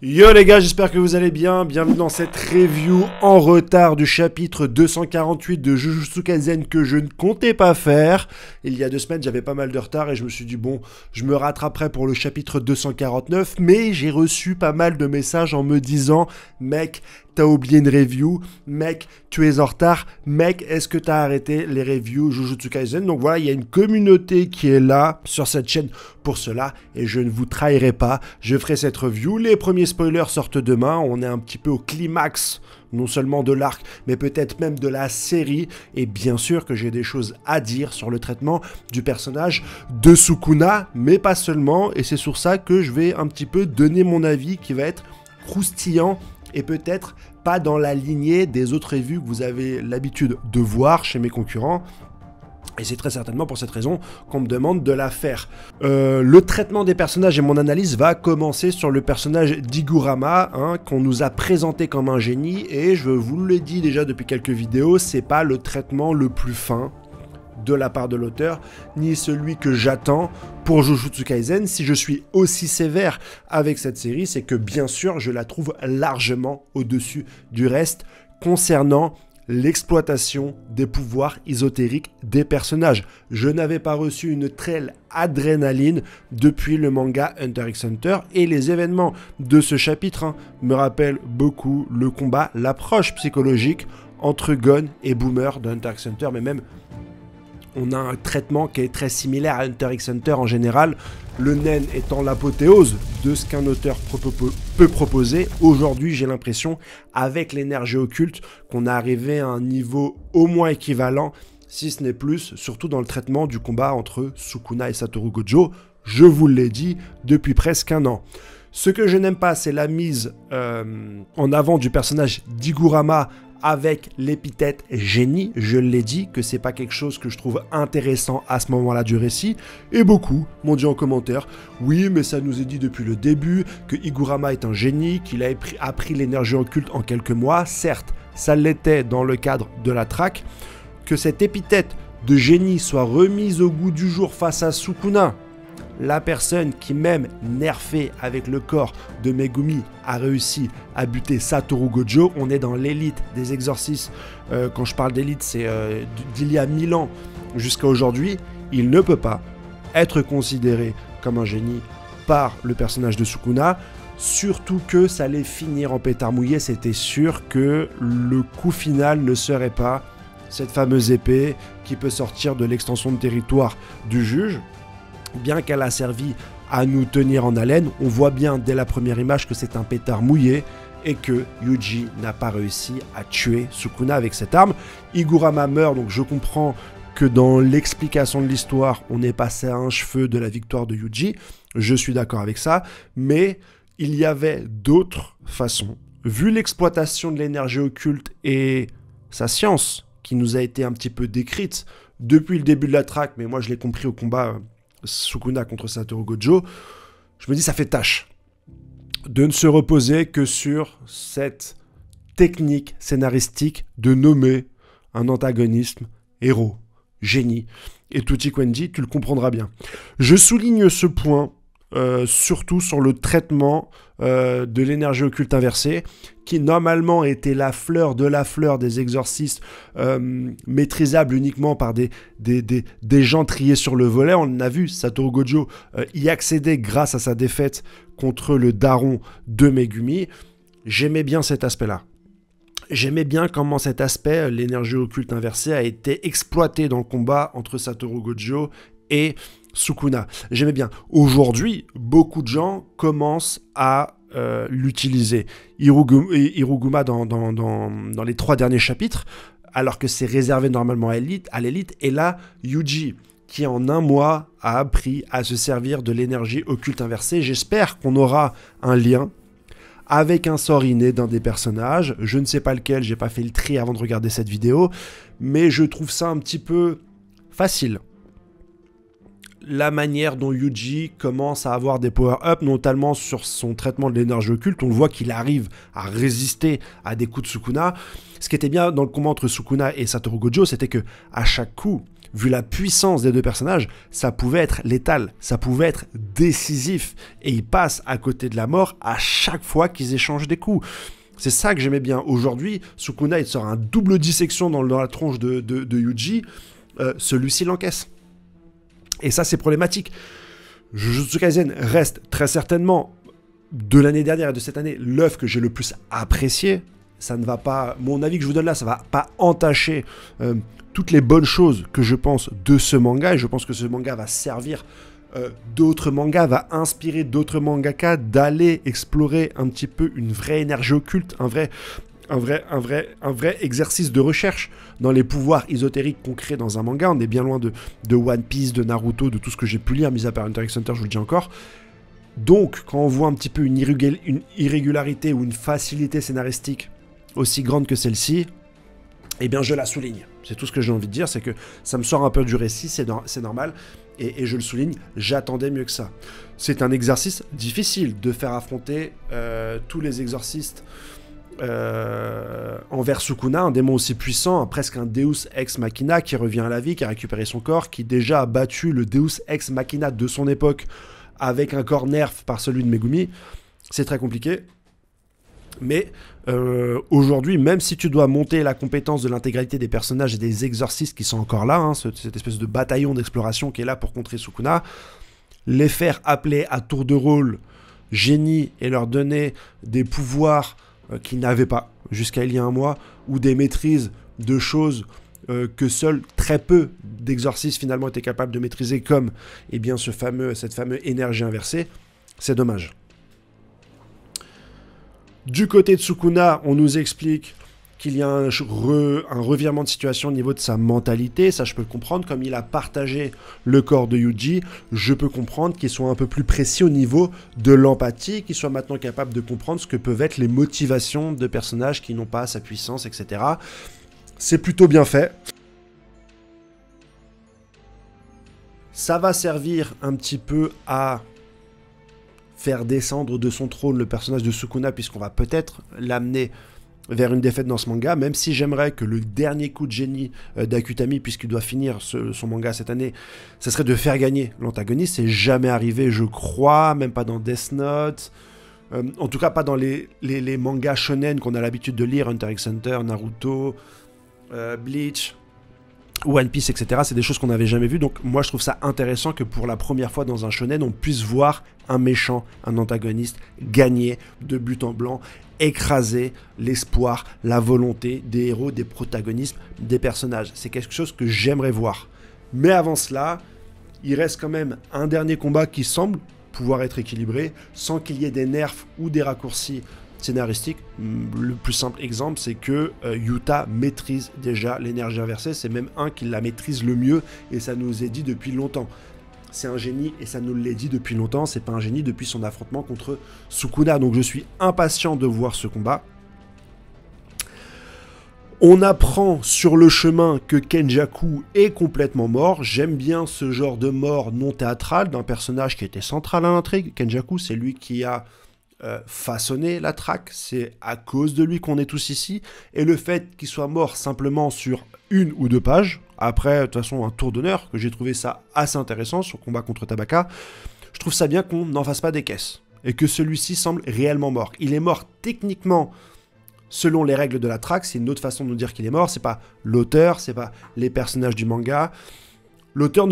Yo les gars, j'espère que vous allez bien. Bienvenue dans cette review en retard du chapitre 248 de Jujutsu Kaisen que je ne comptais pas faire. Il y a 2 semaines, j'avais pas mal de retard et je me suis dit bon, je me rattraperai pour le chapitre 249. Mais j'ai reçu pas mal de messages en me disant mec, t'as oublié une review, mec, tu es en retard, mec, est-ce que t'as arrêté les reviews Jujutsu Kaisen? Donc voilà, il y a une communauté qui est là sur cette chaîne pour cela et je ne vous trahirai pas, je ferai cette review. Les premiers spoilers sortent demain, on est un petit peu au climax, non seulement de l'arc, mais peut-être même de la série. Et bien sûr que j'ai des choses à dire sur le traitement du personnage de Sukuna, mais pas seulement, et c'est sur ça que je vais un petit peu donner mon avis qui va être croustillant et peut-être pas dans la lignée des autres revues que vous avez l'habitude de voir chez mes concurrents. Et c'est très certainement pour cette raison qu'on me demande de la faire. Le traitement des personnages et mon analyse va commencer sur le personnage d'Higurama, qu'on nous a présenté comme un génie. Et je vous le dis déjà depuis quelques vidéos, c'est pas le traitement le plus fin de la part de l'auteur, ni celui que j'attends pour Jujutsu Kaisen. Si je suis aussi sévère avec cette série, c'est que bien sûr, je la trouve largement au-dessus du reste concernant l'exploitation des pouvoirs ésotériques des personnages. Je n'avais pas reçu une telle adrénaline depuis le manga Hunter x Hunter et les événements de ce chapitre me rappellent beaucoup le combat, l'approche psychologique entre Gon et Boomer de Hunter x Hunter, mais même on a un traitement qui est très similaire à Hunter x Hunter en général, le nen étant l'apothéose de ce qu'un auteur peut proposer. Aujourd'hui, j'ai l'impression, avec l'énergie occulte, qu'on est arrivé à un niveau au moins équivalent, si ce n'est plus, surtout dans le traitement du combat entre Sukuna et Satoru Gojo. Je vous l'ai dit depuis presque un an. Ce que je n'aime pas, c'est la mise en avant du personnage d'Higurama avec l'épithète génie. Je l'ai dit que c'est pas quelque chose que je trouve intéressant à ce moment-là du récit, et beaucoup m'ont dit en commentaire oui, mais ça nous est dit depuis le début que Higurama est un génie, qu'il a appris l'énergie occulte en quelques mois. Certes, ça l'était dans le cadre de la traque. Que cette épithète de génie soit remise au goût du jour face à Sukuna, la personne qui, même nerfée avec le corps de Megumi, a réussi à buter Satoru Gojo. On est dans l'élite des exorcistes. Quand je parle d'élite, c'est d'il y a 1000 ans jusqu'à aujourd'hui. Il ne peut pas être considéré comme un génie par le personnage de Sukuna. Surtout que ça allait finir en pétard mouillé. C'était sûr que le coup final ne serait pas cette fameuse épée qui peut sortir de l'extension de territoire du juge. Bien qu'elle a servi à nous tenir en haleine, on voit bien dès la première image que c'est un pétard mouillé et que Yuji n'a pas réussi à tuer Sukuna avec cette arme. Higurama meurt, donc je comprends que dans l'explication de l'histoire, on est passé à un cheveu de la victoire de Yuji. Je suis d'accord avec ça, mais il y avait d'autres façons. Vu l'exploitation de l'énergie occulte et sa science, qui nous a été un petit peu décrite depuis le début de la traque, mais moi je l'ai compris au combat Sukuna contre Satoru Gojo, je me dis ça fait tâche de ne se reposer que sur cette technique scénaristique de nommer un antagonisme héros, génie. Et Tutti Quendi, tu le comprendras bien. Je souligne ce point surtout sur le traitement de l'énergie occulte inversée, qui normalement était la fleur de la fleur des exorcistes, maîtrisable uniquement par des gens triés sur le volet. On a vu Satoru Gojo y accéder grâce à sa défaite contre le daron de Megumi. J'aimais bien cet aspect-là. J'aimais bien comment cet aspect, l'énergie occulte inversée, a été exploité dans le combat entre Satoru Gojo et Sukuna. J'aimais bien. Aujourd'hui, beaucoup de gens commencent à l'utiliser. Hiruguma dans les 3 derniers chapitres, alors que c'est réservé normalement à l'élite. Et là, Yuji, qui en un mois a appris à se servir de l'énergie occulte inversée. J'espère qu'on aura un lien avec un sort inné d'un des personnages. Je ne sais pas lequel, j'ai pas fait le tri avant de regarder cette vidéo, mais je trouve ça un petit peu facile. la manière dont Yuji commence à avoir des power-up, notamment sur son traitement de l'énergie occulte. On le voit qu'il arrive à résister à des coups de Sukuna. Ce qui était bien dans le combat entre Sukuna et Satoru Gojo, c'était que à chaque coup, vu la puissance des deux personnages, ça pouvait être létal, ça pouvait être décisif. Et ils passent à côté de la mort à chaque fois qu'ils échangent des coups. C'est ça que j'aimais bien. Aujourd'hui, Sukuna, il sort un double dissection dans la tronche de Yuji. Celui-ci l'encaisse. Et ça, c'est problématique. Jujutsu Kaisen reste très certainement, de l'année dernière et de cette année, l'œuvre que j'ai le plus appréciée. Ça ne va pas... Mon avis que je vous donne là, ça ne va pas entacher toutes les bonnes choses que je pense de ce manga. Et je pense que ce manga va servir d'autres mangas, va inspirer d'autres mangaka d'aller explorer un petit peu une vraie énergie occulte, un vrai exercice de recherche dans les pouvoirs ésotériques qu'on crée dans un manga. On est bien loin de One Piece, de Naruto, de tout ce que j'ai pu lire, mis à part Hunter x Hunter, je vous le dis encore. Donc, quand on voit un petit peu une irrégularité ou une facilité scénaristique aussi grande que celle-ci, eh bien, je la souligne. C'est tout ce que j'ai envie de dire, c'est que ça me sort un peu du récit, c'est normal, et je le souligne, j'attendais mieux que ça. C'est un exercice difficile de faire affronter tous les exorcistes envers Sukuna, un démon aussi puissant, presque un Deus Ex Machina qui revient à la vie, qui a récupéré son corps, qui déjà a battu le Deus Ex Machina de son époque avec un corps nerf par celui de Megumi. C'est très compliqué. Mais aujourd'hui, même si tu dois monter la compétence de l'intégralité des personnages et des exorcistes qui sont encore là, cette espèce de bataillon d'exploration qui est là pour contrer Sukuna, les faire appeler à tour de rôle génie et leur donner des pouvoirs qu'ils n'avaient pas jusqu'à il y a un mois, ou des maîtrises de choses que seuls très peu d'exorcistes finalement étaient capables de maîtriser, comme eh bien, cette fameuse énergie inversée, c'est dommage. Du côté de Sukuna, on nous explique qu'il y a un revirement de situation au niveau de sa mentalité. Ça, je peux le comprendre. Comme il a partagé le corps de Yuji, je peux comprendre qu'il soit un peu plus précis au niveau de l'empathie, qu'il soit maintenant capable de comprendre ce que peuvent être les motivations de personnages qui n'ont pas sa puissance, etc. C'est plutôt bien fait. Ça va servir un petit peu à faire descendre de son trône le personnage de Sukuna, puisqu'on va peut-être l'amener vers une défaite dans ce manga, même si j'aimerais que le dernier coup de génie d'Akutami, puisqu'il doit finir son manga cette année, ça serait de faire gagner l'antagoniste. C'est jamais arrivé, je crois, même pas dans Death Note, en tout cas pas dans les mangas shonen qu'on a l'habitude de lire, Hunter x Hunter, Naruto, Bleach, One Piece, etc. C'est des choses qu'on n'avait jamais vues, donc moi je trouve ça intéressant que pour la première fois dans un shonen, on puisse voir un méchant, un antagoniste, gagner de but en blanc, écraser l'espoir, la volonté des héros, des protagonistes, des personnages. C'est quelque chose que j'aimerais voir. Mais avant cela, il reste quand même un dernier combat qui semble pouvoir être équilibré, sans qu'il y ait des nerfs ou des raccourcis scénaristiques. Le plus simple exemple, c'est que Yuta maîtrise déjà l'énergie inversée. C'est même un qui la maîtrise le mieux, et ça nous est dit depuis longtemps. C'est un génie, et ça nous l'est dit depuis longtemps. C'est pas un génie depuis son affrontement contre Sukuna. Donc je suis impatient de voir ce combat. On apprend sur le chemin que Kenjaku est complètement mort. J'aime bien ce genre de mort non théâtrale d'un personnage qui était central à l'intrigue. Kenjaku, c'est lui qui a façonné la traque. C'est à cause de lui qu'on est tous ici. Et le fait qu'il soit mort simplement sur 1 ou 2 pages, après, de toute façon, un tour d'honneur, que j'ai trouvé ça assez intéressant sur le combat contre Tabaka, je trouve ça bien qu'on n'en fasse pas des caisses. Et que celui-ci semble réellement mort. Il est mort techniquement selon les règles de la traque. C'est une autre façon de nous dire qu'il est mort. C'est pas l'auteur, c'est pas les personnages du manga. L'auteur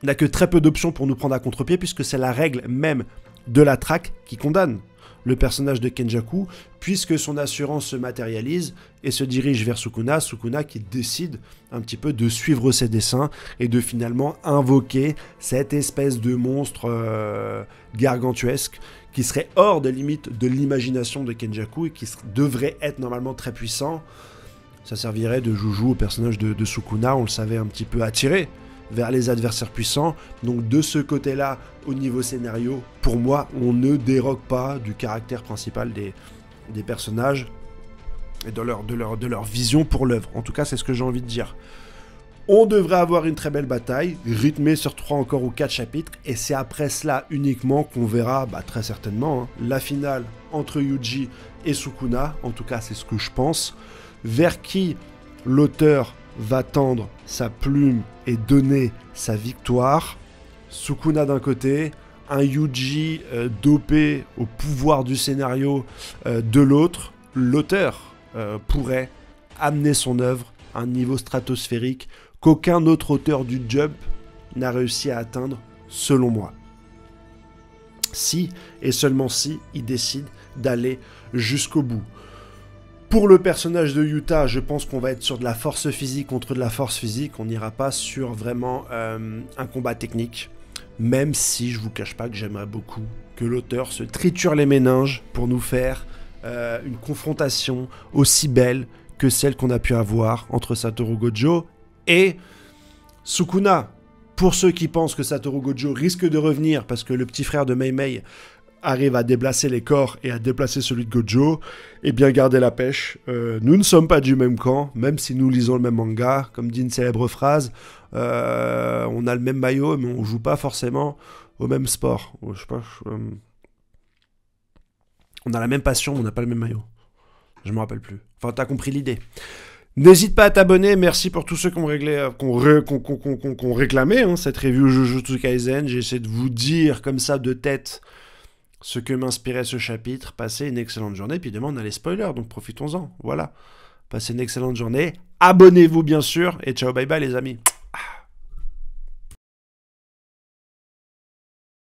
n'a que très peu d'options pour nous prendre à contre-pied, puisque c'est la règle même de la traque qui condamne le personnage de Kenjaku, puisque son assurance se matérialise et se dirige vers Sukuna. Sukuna qui décide un petit peu de suivre ses desseins et de finalement invoquer cette espèce de monstre gargantuesque qui serait hors de limite de l'imagination de Kenjaku et qui devrait être normalement très puissant. Ça servirait de joujou au personnage de Sukuna, on le savait, un petit peu attiré vers les adversaires puissants. Donc de ce côté-là, au niveau scénario, pour moi, on ne dérogue pas du caractère principal des personnages et de leur vision pour l'œuvre. En tout cas, c'est ce que j'ai envie de dire. On devrait avoir une très belle bataille, rythmée sur 3 encore ou 4 chapitres, et c'est après cela uniquement qu'on verra, très certainement, la finale entre Yuji et Sukuna, en tout cas c'est ce que je pense, vers qui l'auteur va tendre sa plume et donner sa victoire. Sukuna d'un côté, un Yuji dopé au pouvoir du scénario de l'autre. L'auteur pourrait amener son œuvre à un niveau stratosphérique qu'aucun autre auteur du Jump n'a réussi à atteindre, selon moi. Si, et seulement si, il décide d'aller jusqu'au bout. Pour le personnage de Yuta, je pense qu'on va être sur de la force physique contre de la force physique. On n'ira pas sur vraiment un combat technique. Même si je vous cache pas que j'aimerais beaucoup que l'auteur se triture les méninges pour nous faire une confrontation aussi belle que celle qu'on a pu avoir entre Satoru Gojo et Sukuna. Pour ceux qui pensent que Satoru Gojo risque de revenir parce que le petit frère de Mei Mei arrive à déplacer les corps et à déplacer celui de Gojo, eh bien gardez la pêche. Nous ne sommes pas du même camp, même si nous lisons le même manga. Comme dit une célèbre phrase, on a le même maillot, mais on joue pas forcément au même sport. Je sais pas, on a la même passion, mais on n'a pas le même maillot. Je me rappelle plus. Enfin, t'as compris l'idée. N'hésite pas à t'abonner, merci pour tous ceux qui ont réclamé cette review Jujutsu Kaisen. J'ai essayé de vous dire comme ça de tête ce que m'inspirait ce chapitre. Passez une excellente journée, puis demain on a les spoilers, donc profitons-en. Voilà. Passez une excellente journée, abonnez-vous bien sûr, et ciao bye bye les amis.